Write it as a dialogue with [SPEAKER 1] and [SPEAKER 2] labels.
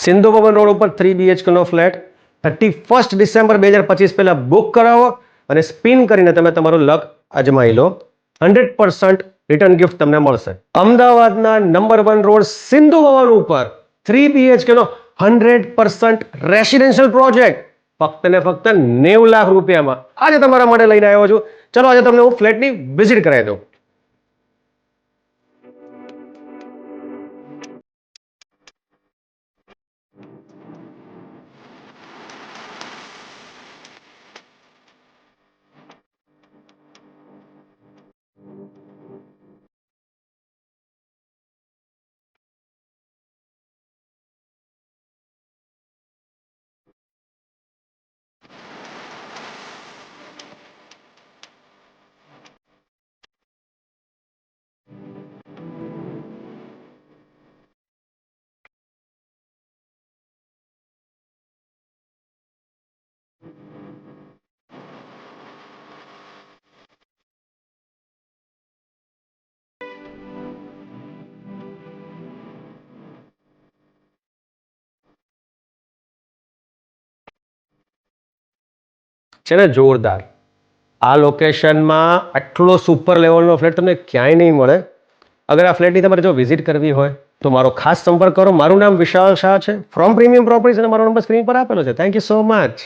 [SPEAKER 1] Sindhu Bhavan road ઉપર 3 BHK નો flat 31 December 2025 પહેલા book કરાવો અને સ્પિન કરીને તમે તમારું લક અજમાઈ લો. 100% રિટર્ન ગિફ્ટ તમને મળશે. અમદાવાદના નંબર 1 રોડ સિંધુ ભવન ઉપર 3 BHK નો 100% રેસિડેન્શિયલ પ્રોજેક્ટ ફક્ત ને ફક્ત 90 લાખ રૂપિયામાં આજે તમારા માટે લઈને આવ્યો છું. ચલો આજે તમને હું ફ્લેટની વિઝિટ કરાવી દઉં. છે ને જોરદાર. આ લોકેશનમાં આટલો સુપર લેવલનો ફ્લેટ તમને ક્યાંય નહીં મળે. અગર આ ફ્લેટની તમારે જો વિઝિટ કરવી હોય તો મારો ખાસ સંપર્ક કરો. મારું નામ વિશાલ શાહ છે ફ્રોમ પ્રીમિયમ પ્રોપર્ટીઝ અને મારો નંબર સ્ક્રીન પર આપેલો છે. Thank you so much.